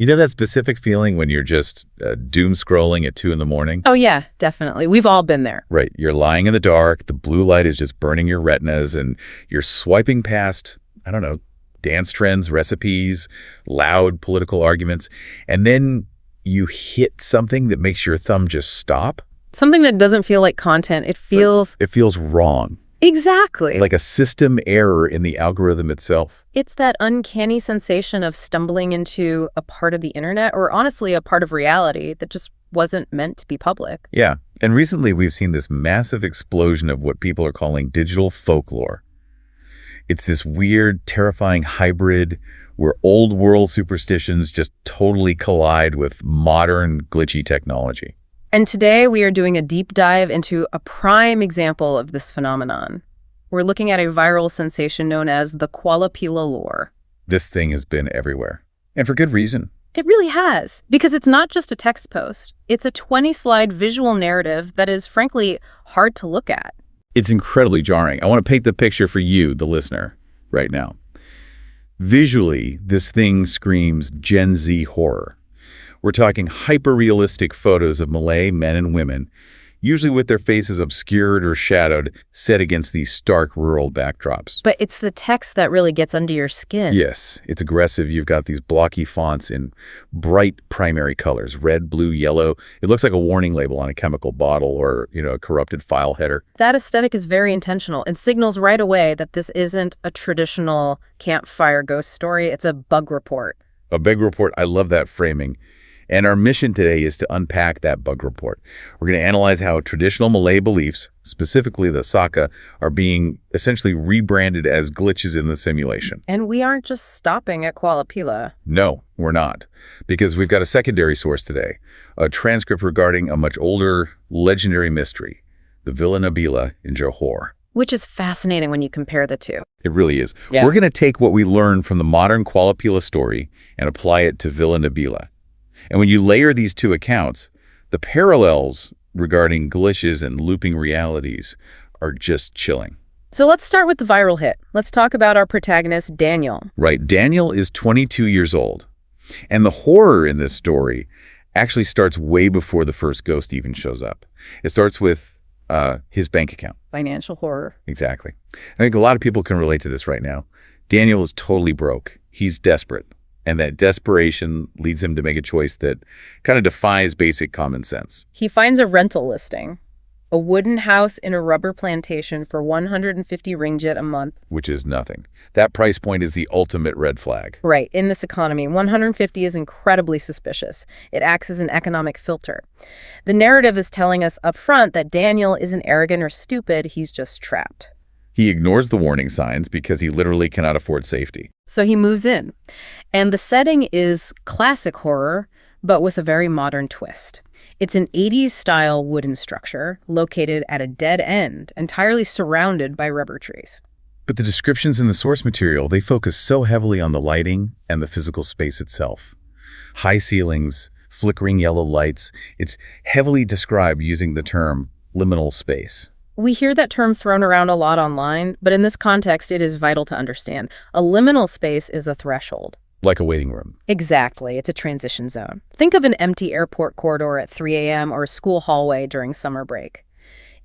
You know that specific feeling when you're just doom scrolling at 2 in the morning? Oh, yeah, definitely. We've all been there. Right. You're lying in the dark. The blue light is just burning your retinas, and you're swiping past, I don't know, dance trends, recipes, loud political arguments. And then you hit something that makes your thumb just stop. Something that doesn't feel like content. It feels wrong. Exactly. Like a system error in the algorithm itself. It's that uncanny sensation of stumbling into a part of the internet, or honestly, a part of reality that just wasn't meant to be public. Yeah. And recently we've seen this massive explosion of what people are calling digital folklore. It's this weird, terrifying hybrid where old world superstitions just totally collide with modern, glitchy technology. And today we are doing a deep dive into a prime example of this phenomenon. We're looking at a viral sensation known as the Kuala Pilah lore. This thing has been everywhere, and for good reason. It really has, because it's not just a text post. It's a 20-slide visual narrative that is, frankly, hard to look at. It's incredibly jarring. I want to paint the picture for you, the listener, right now. Visually, this thing screams Gen Z horror. We're talking hyper-realistic photos of Malay men and women, usually with their faces obscured or shadowed, set against these stark rural backdrops. But it's the text that really gets under your skin. Yes, it's aggressive. You've got these blocky fonts in bright primary colors, red, blue, yellow. It looks like a warning label on a chemical bottle or, a corrupted file header. That aesthetic is very intentional. It signals right away that this isn't a traditional campfire ghost story. It's a bug report. A bug report. I love that framing. And our mission today is to unpack that bug report. We're going to analyze how traditional Malay beliefs, specifically the Saka, are being essentially rebranded as glitches in the simulation. And we aren't just stopping at Kuala Pilah. No, we're not. Because we've got a secondary source today, a transcript regarding a much older, legendary mystery, the Villa Nabila in Johor. Which is fascinating when you compare the two. It really is. Yeah. We're going to take what we learned from the modern Kuala Pilah story and apply it to Villa Nabila. And when you layer these two accounts, the parallels regarding glitches and looping realities are just chilling. So let's start with the viral hit. Let's talk about our protagonist, Daniel. Right. Daniel is 22 years old. And the horror in this story actually starts way before the first ghost even shows up. It starts with his bank account. Financial horror. Exactly. I think a lot of people can relate to this right now. Daniel is totally broke. He's desperate. And that desperation leads him to make a choice that kind of defies basic common sense. He finds a rental listing, a wooden house in a rubber plantation for 150 ringgit a month. Which is nothing. That price point is the ultimate red flag. Right. In this economy, 150 is incredibly suspicious. It acts as an economic filter. The narrative is telling us up front that Daniel isn't arrogant or stupid. He's just trapped. He ignores the warning signs because he literally cannot afford safety. So he moves in. And the setting is classic horror, but with a very modern twist. It's an 80s-style wooden structure located at a dead end, entirely surrounded by rubber trees. But the descriptions in the source material, they focus so heavily on the lighting and the physical space itself. High ceilings, flickering yellow lights. It's heavily described using the term liminal space. We hear that term thrown around a lot online, but in this context, it is vital to understand. A liminal space is a threshold. Like a waiting room. Exactly. It's a transition zone. Think of an empty airport corridor at 3 a.m. or a school hallway during summer break.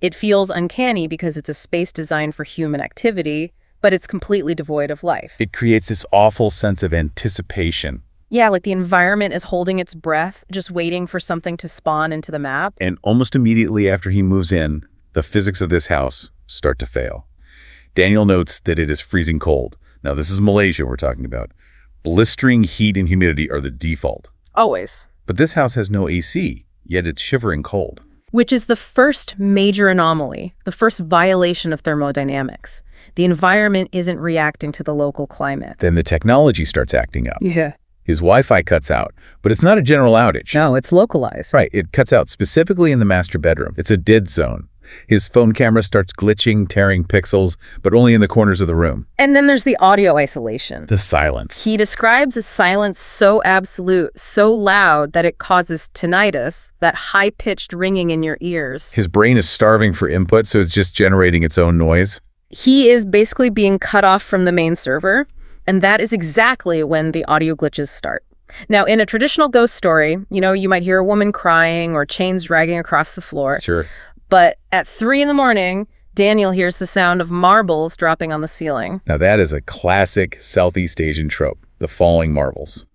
It feels uncanny because it's a space designed for human activity, but it's completely devoid of life. It creates this awful sense of anticipation. Yeah, like the environment is holding its breath, just waiting for something to spawn into the map. And almost immediately after he moves in, the physics of this house start to fail. Daniel notes that it is freezing cold. Now, this is Malaysia we're talking about. Blistering heat and humidity are the default. Always. But this house has no AC, yet it's shivering cold. Which is the first major anomaly, the first violation of thermodynamics. The environment isn't reacting to the local climate. Then the technology starts acting up. Yeah. His Wi-Fi cuts out, but it's not a general outage. No, it's localized. Right, it cuts out specifically in the master bedroom. It's a dead zone. His phone camera starts glitching, tearing pixels, but only in the corners of the room. And then there's the audio isolation. The silence. He describes a silence so absolute, so loud that it causes tinnitus, that high-pitched ringing in your ears. His brain is starving for input, so it's just generating its own noise. He is basically being cut off from the main server, and that is exactly when the audio glitches start. Now, in a traditional ghost story, you might hear a woman crying or chains dragging across the floor. Sure. But at 3 a.m, Daniel hears the sound of marbles dropping on the ceiling. Now that is a classic Southeast Asian trope, the falling marbles.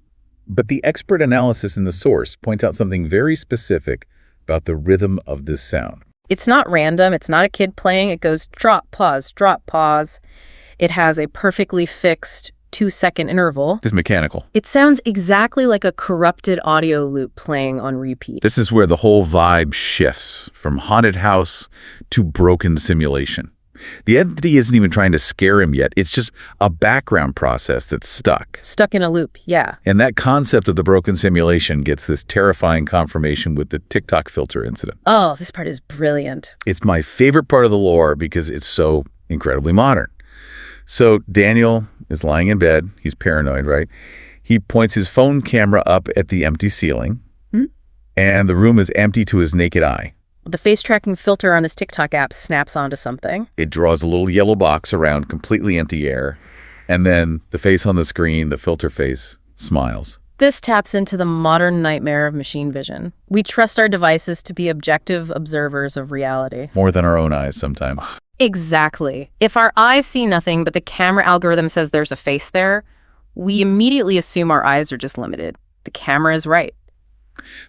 But the expert analysis in the source points out something very specific about the rhythm of this sound. It's not random. It's not a kid playing. It goes drop, pause, drop, pause. It has a perfectly fixed 2-second interval. It's mechanical. It sounds exactly like a corrupted audio loop playing on repeat. This is where the whole vibe shifts from haunted house to broken simulation. The entity isn't even trying to scare him yet. It's just a background process that's stuck. Stuck in a loop, yeah. And that concept of the broken simulation gets this terrifying confirmation with the TikTok filter incident. Oh, this part is brilliant. It's my favorite part of the lore because it's so incredibly modern. So Daniel is lying in bed. He's paranoid, right? He points his phone camera up at the empty ceiling, and the room is empty to his naked eye. The face-tracking filter on his TikTok app snaps onto something. It draws a little yellow box around completely empty air, and then the face on the screen, the filter face, smiles. This taps into the modern nightmare of machine vision. We trust our devices to be objective observers of reality. More than our own eyes sometimes. Exactly. If our eyes see nothing but the camera algorithm says there's a face there, we immediately assume our eyes are just limited. The camera is right.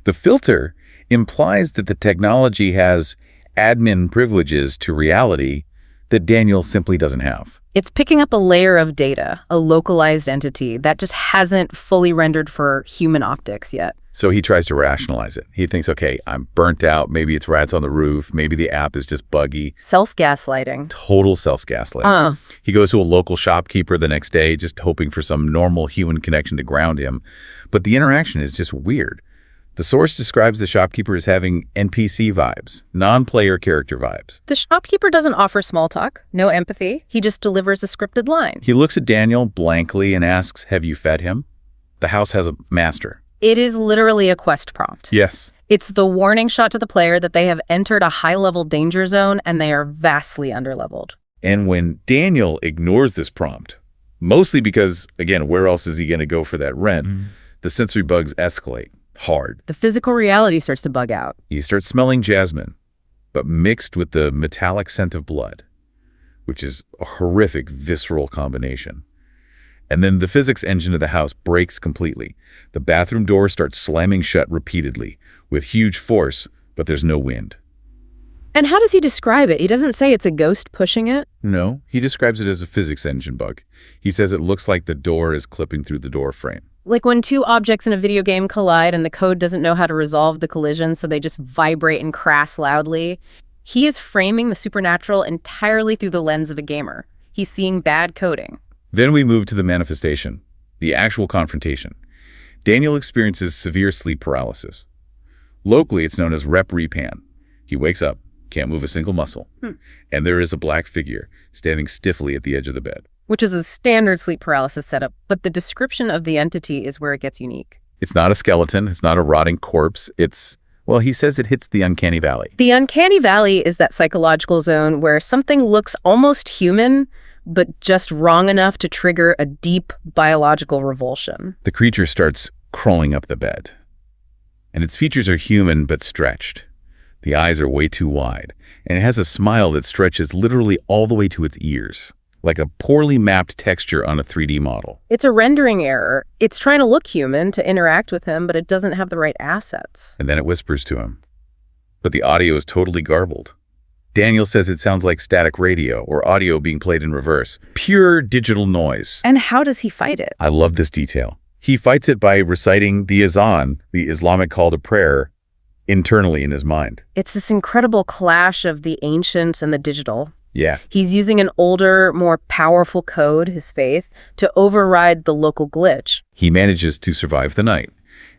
The filter implies that the technology has admin privileges to reality that Daniel simply doesn't have. It's picking up a layer of data, a localized entity that just hasn't fully rendered for human optics yet. So he tries to rationalize it. He thinks, okay, I'm burnt out. Maybe it's rats on the roof. Maybe the app is just buggy. Self-gaslighting. Total self-gaslighting. He goes to a local shopkeeper the next day, just hoping for some normal human connection to ground him. But the interaction is just weird. The source describes the shopkeeper as having NPC vibes, non-player character vibes. The shopkeeper doesn't offer small talk, no empathy. He just delivers a scripted line. He looks at Daniel blankly and asks, have you fed him? The house has a master. It is literally a quest prompt. Yes. It's the warning shot to the player that they have entered a high-level danger zone and they are vastly underleveled. And when Daniel ignores this prompt, mostly because, again, where else is he going to go for that rent, the sensory bugs escalate. Hard. The physical reality starts to bug out. You start smelling jasmine, but mixed with the metallic scent of blood, which is a horrific visceral combination. And then the physics engine of the house breaks completely. The bathroom door starts slamming shut repeatedly with huge force, but there's no wind. And how does he describe it? He doesn't say it's a ghost pushing it. No, he describes it as a physics engine bug. He says it looks like the door is clipping through the door frame. Like when two objects in a video game collide and the code doesn't know how to resolve the collision, so they just vibrate and crash loudly. He is framing the supernatural entirely through the lens of a gamer. He's seeing bad coding. Then we move to the manifestation, the actual confrontation. Daniel experiences severe sleep paralysis. Locally, it's known as rep-repan. He wakes up, can't move a single muscle, and there is a black figure standing stiffly at the edge of the bed. Which is a standard sleep paralysis setup, but the description of the entity is where it gets unique. It's not a skeleton. It's not a rotting corpse. Well, he says it hits the uncanny valley. The uncanny valley is that psychological zone where something looks almost human, but just wrong enough to trigger a deep biological revulsion. The creature starts crawling up the bed, and its features are human but stretched. The eyes are way too wide, and it has a smile that stretches literally all the way to its ears, like a poorly mapped texture on a 3D model. It's a rendering error. It's trying to look human to interact with him, but it doesn't have the right assets. And then it whispers to him. But the audio is totally garbled. Daniel says it sounds like static radio or audio being played in reverse. Pure digital noise. And how does he fight it? I love this detail. He fights it by reciting the azan, the Islamic call to prayer, internally in his mind. It's this incredible clash of the ancient and the digital. Yeah. He's using an older, more powerful code, his faith, to override the local glitch. He manages to survive the night.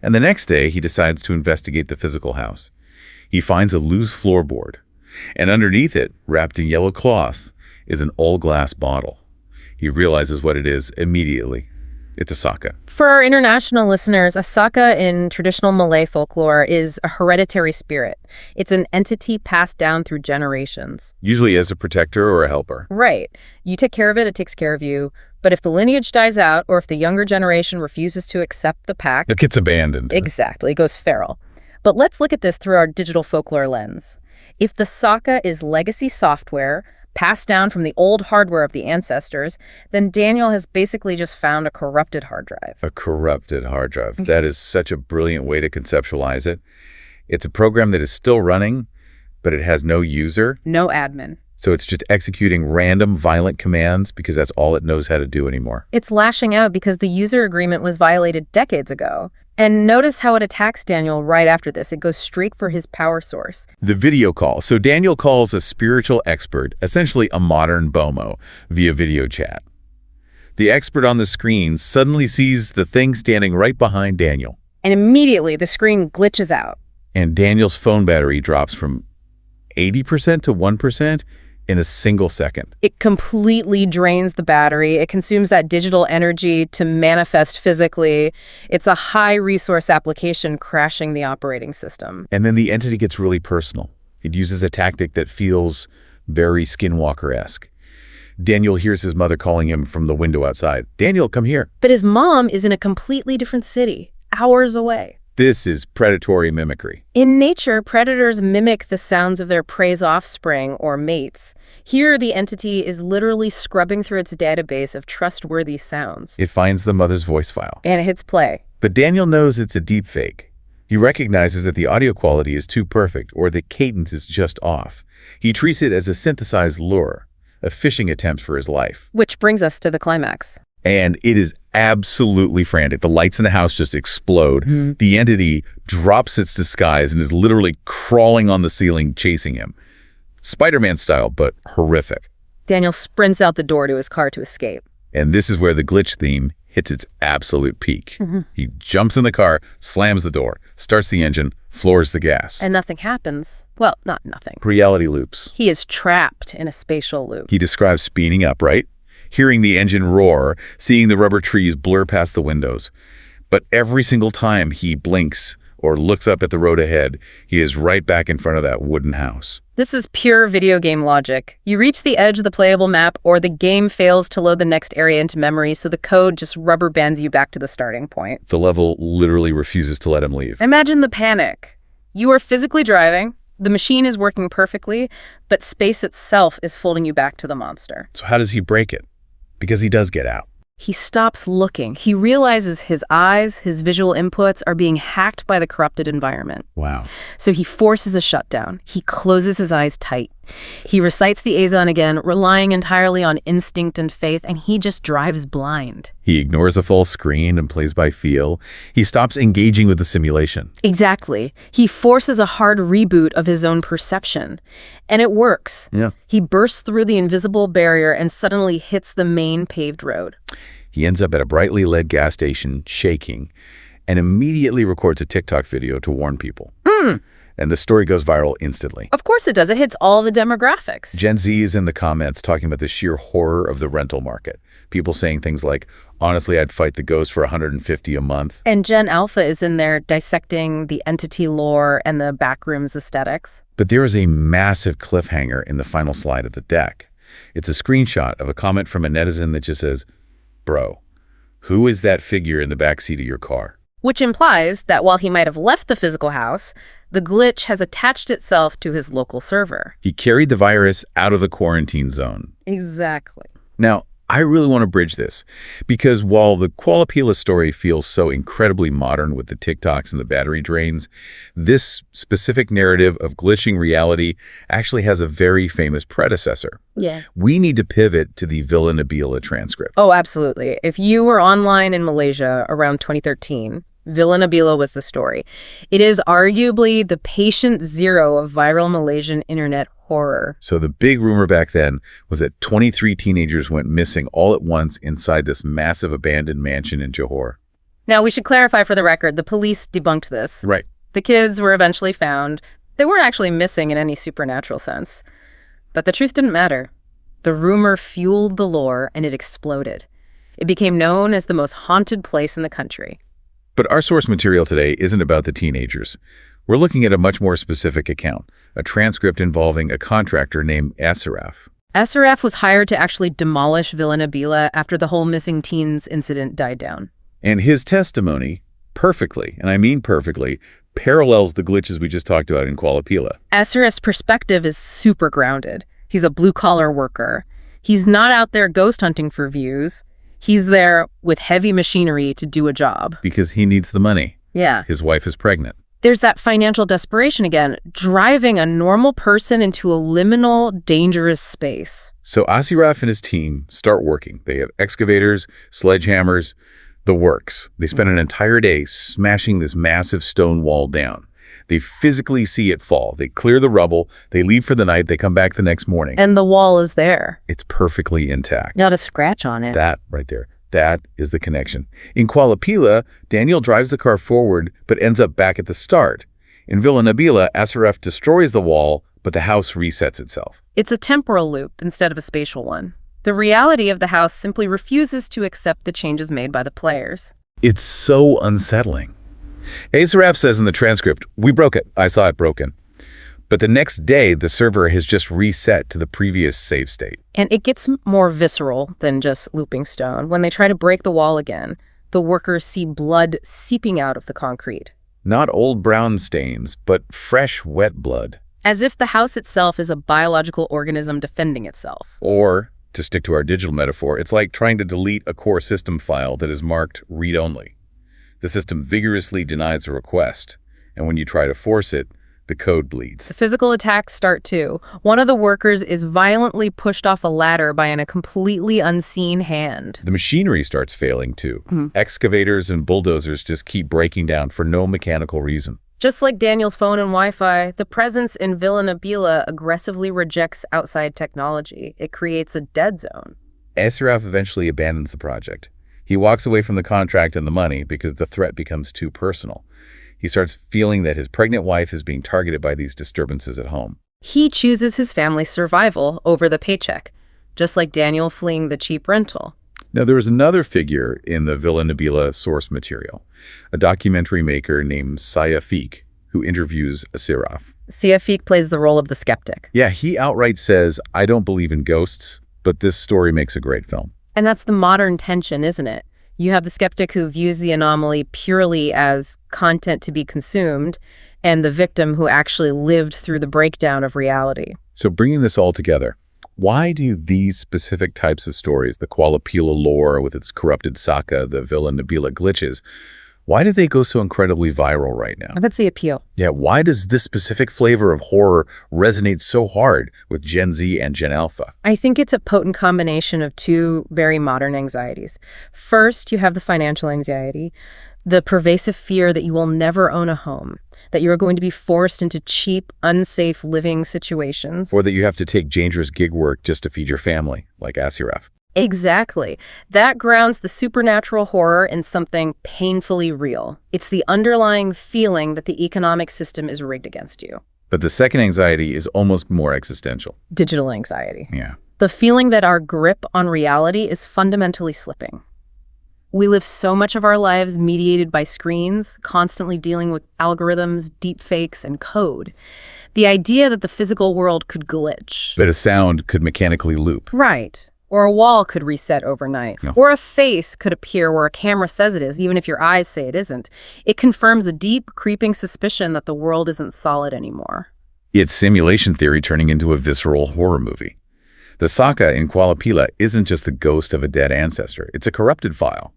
And the next day, he decides to investigate the physical house. He finds a loose floorboard. And underneath it, wrapped in yellow cloth, is an all-glass bottle. He realizes what it is immediately. It's a Saka. For our international listeners, a Saka in traditional Malay folklore is a hereditary spirit. It's an entity passed down through generations. Usually as a protector or a helper. Right. You take care of it, it takes care of you. But if the lineage dies out, or if the younger generation refuses to accept the pact... It gets abandoned. Exactly, it goes feral. But let's look at this through our digital folklore lens. If the Saka is legacy software, passed down from the old hardware of the ancestors, then Daniel has basically just found a corrupted hard drive. A corrupted hard drive. That is such a brilliant way to conceptualize it. It's a program that is still running, but it has no user. No admin. So it's just executing random violent commands because that's all it knows how to do anymore. It's lashing out because the user agreement was violated decades ago. And notice how it attacks Daniel right after this. It goes straight for his power source. The video call. So Daniel calls a spiritual expert, essentially a modern BOMO, via video chat. The expert on the screen suddenly sees the thing standing right behind Daniel. And immediately the screen glitches out. And Daniel's phone battery drops from 80% to 1% in a single second. It completely drains the battery. It consumes that digital energy to manifest physically. It's a high-resource application crashing the operating system. And then the entity gets really personal. It uses a tactic that feels very Skinwalker-esque. Daniel hears his mother calling him from the window outside. "Daniel, come here." But his mom is in a completely different city, hours away. This is predatory mimicry. In nature, predators mimic the sounds of their prey's offspring or mates. Here, the entity is literally scrubbing through its database of trustworthy sounds. It finds the mother's voice file. And it hits play. But Daniel knows it's a deep fake. He recognizes that the audio quality is too perfect or the cadence is just off. He treats it as a synthesized lure, a fishing attempt for his life. Which brings us to the climax. And it is absolutely frantic. The lights in the house just explode. The entity drops its disguise and is literally crawling on the ceiling, chasing him. Spider-Man style, but horrific. Daniel sprints out the door to his car to escape. And this is where the glitch theme hits its absolute peak. He jumps in the car, slams the door, starts the engine, floors the gas. And nothing happens. Well, not nothing. Reality loops. He is trapped in a spatial loop. He describes speeding up, right? Hearing the engine roar, seeing the rubber trees blur past the windows. But every single time he blinks or looks up at the road ahead, he is right back in front of that wooden house. This is pure video game logic. You reach the edge of the playable map, or the game fails to load the next area into memory, so the code just rubber bands you back to the starting point. The level literally refuses to let him leave. Imagine the panic. You are physically driving, the machine is working perfectly, but space itself is folding you back to the monster. So how does he break it? Because he does get out. He stops looking. He realizes his eyes, his visual inputs are being hacked by the corrupted environment. Wow. So he forces a shutdown. He closes his eyes tight. He recites the Azan again, relying entirely on instinct and faith, and he just drives blind. He ignores a full screen and plays by feel. He stops engaging with the simulation. Exactly. He forces a hard reboot of his own perception. And it works. Yeah. He bursts through the invisible barrier and suddenly hits the main paved road. He ends up at a brightly lit gas station, shaking, and immediately records a TikTok video to warn people. And the story goes viral instantly. Of course it does. It hits all the demographics. Gen Z is in the comments talking about the sheer horror of the rental market. People saying things like, honestly, I'd fight the ghost for $150 a month. And Gen Alpha is in there dissecting the entity lore and the backrooms aesthetics. But there is a massive cliffhanger in the final slide of the deck. It's a screenshot of a comment from a netizen that just says, "Bro, who is that figure in the backseat of your car?" Which implies that while he might have left the physical house, the glitch has attached itself to his local server. He carried the virus out of the quarantine zone. Exactly. Now, I really want to bridge this because while the Kuala Pilah story feels so incredibly modern with the TikToks and the battery drains, this specific narrative of glitching reality actually has a very famous predecessor. Yeah. We need to pivot to the Villa Nabila transcript. Oh, absolutely. If you were online in Malaysia around 2013, Villa Nabila was the story. It is arguably the patient zero of viral Malaysian internet horror. So the big rumor back then was that 23 teenagers went missing all at once inside this massive abandoned mansion in Johor. Now, we should clarify for the record, the police debunked this. Right. The kids were eventually found. They weren't actually missing in any supernatural sense. But the truth didn't matter. The rumor fueled the lore, and it exploded. It became known as the most haunted place in the country. But our source material today isn't about the teenagers. We're looking at a much more specific account, a transcript involving a contractor named Ashraf. SRF was hired to actually demolish Villa Nabila after the whole missing teens incident died down. And his testimony perfectly, and I mean perfectly, parallels the glitches we just talked about in Kuala Pilah. SRF's perspective is super grounded. He's a blue-collar worker. He's not out there ghost hunting for views. He's there with heavy machinery to do a job. Because he needs the money. Yeah. His wife is pregnant. There's that financial desperation again, driving a normal person into a liminal, dangerous space. So Asiraf and his team start working. They have excavators, sledgehammers, the works. They spend an entire day smashing this massive stone wall down. They physically see it fall. They clear the rubble. They leave for the night. They come back the next morning. And the wall is there. It's perfectly intact. Not a scratch on it. That right there. That is the connection. In Kuala Pilah, Daniel drives the car forward, but ends up back at the start. In Villa Nabila, Asiraf destroys the wall, but the house resets itself. It's a temporal loop instead of a spatial one. The reality of the house simply refuses to accept the changes made by the players. It's so unsettling. Asiraf says in the transcript, "We broke it. I saw it broken." But the next day, the server has just reset to the previous save state. And it gets more visceral than just looping stone. When they try to break the wall again, the workers see blood seeping out of the concrete. Not old brown stains, but fresh, wet blood. As if the house itself is a biological organism defending itself. Or, to stick to our digital metaphor, it's like trying to delete a core system file that is marked read-only. The system vigorously denies a request, and when you try to force it, the code bleeds. The physical attacks start too. One of the workers is violently pushed off a ladder by a completely unseen hand. The machinery starts failing too. Excavators and bulldozers just keep breaking down for no mechanical reason. Just like Daniel's phone and Wi-Fi, the presence in Villa Nabila aggressively rejects outside technology. It creates a dead zone. Asiraf eventually abandons the project. He walks away from the contract and the money because the threat becomes too personal. He starts feeling that his pregnant wife is being targeted by these disturbances at home. He chooses his family's survival over the paycheck, just like Daniel fleeing the cheap rental. Now, there was another figure in the Villa Nabila source material, a documentary maker named Sayafiq, who interviews Asiraf. Sayafiq plays the role of the skeptic. Yeah, he outright says, "I don't believe in ghosts, but this story makes a great film." And that's the modern tension, isn't it? You have the skeptic who views the anomaly purely as content to be consumed, and the victim who actually lived through the breakdown of reality. So bringing this all together, why do these specific types of stories, the Kuala Pilah lore with its corrupted Saka, the Villa Nabila glitches, why do they go so incredibly viral right now? That's the appeal. Yeah, why does this specific flavor of horror resonate so hard with Gen Z and Gen Alpha? I think it's a potent combination of two very modern anxieties. First, you have the financial anxiety, the pervasive fear that you will never own a home, that you are going to be forced into cheap, unsafe living situations. Or that you have to take dangerous gig work just to feed your family, like Asiraf. Exactly. That grounds the supernatural horror in something painfully real. It's the underlying feeling that the economic system is rigged against you. But the second anxiety is almost more existential. Digital anxiety. Yeah. The feeling that our grip on reality is fundamentally slipping. We live so much of our lives mediated by screens, constantly dealing with algorithms, deepfakes, and code. The idea that the physical world could glitch. That a sound could mechanically loop. Right. Or a wall could reset overnight. Yeah. Or a face could appear where a camera says it is, even if your eyes say it isn't. It confirms a deep, creeping suspicion that the world isn't solid anymore. It's simulation theory turning into a visceral horror movie. The Saka in Kuala Pilah isn't just the ghost of a dead ancestor. It's a corrupted file.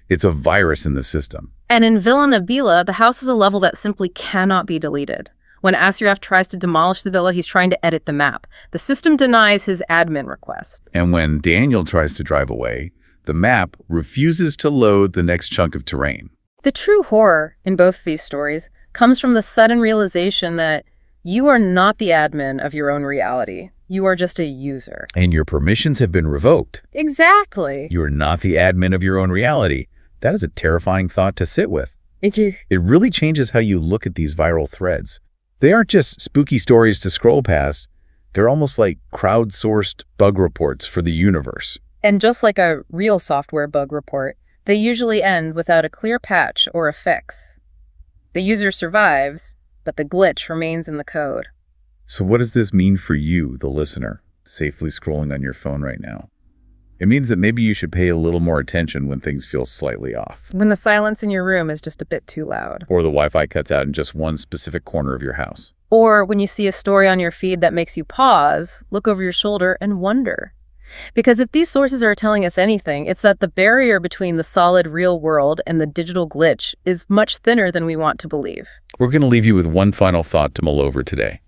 It's a virus in the system. And in Villa Nabila, the house is a level that simply cannot be deleted. When Asiraf tries to demolish the villa, he's trying to edit the map. The system denies his admin request. And when Daniel tries to drive away, the map refuses to load the next chunk of terrain. The true horror in both these stories comes from the sudden realization that you are not the admin of your own reality. You are just a user. And your permissions have been revoked. Exactly. You are not the admin of your own reality. That is a terrifying thought to sit with. It is. It really changes how you look at these viral threads. They aren't just spooky stories to scroll past. They're almost like crowdsourced bug reports for the universe. And just like a real software bug report, they usually end without a clear patch or a fix. The user survives, but the glitch remains in the code. So what does this mean for you, the listener? safely scrolling on your phone right now. It means that maybe you should pay a little more attention when things feel slightly off. When the silence in your room is just a bit too loud. Or the Wi-Fi cuts out in just one specific corner of your house. Or when you see a story on your feed that makes you pause, look over your shoulder, and wonder. Because if these sources are telling us anything, it's that the barrier between the solid real world and the digital glitch is much thinner than we want to believe. We're going to leave you with one final thought to mull over today.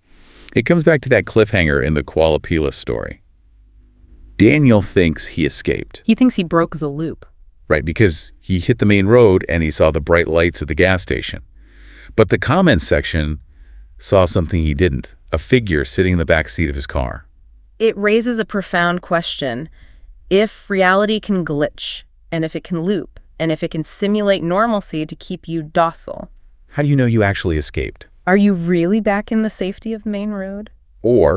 It comes back to that cliffhanger in the Kuala Pilah story. Daniel thinks he escaped. He thinks he broke the loop. Right, because he hit the main road and he saw the bright lights at the gas station. But the comments section saw something he didn't, a figure sitting in the back seat of his car. It raises a profound question. If reality can glitch, and if it can loop, and if it can simulate normalcy to keep you docile, how do you know you actually escaped? are you really back in the safety of the main road? Or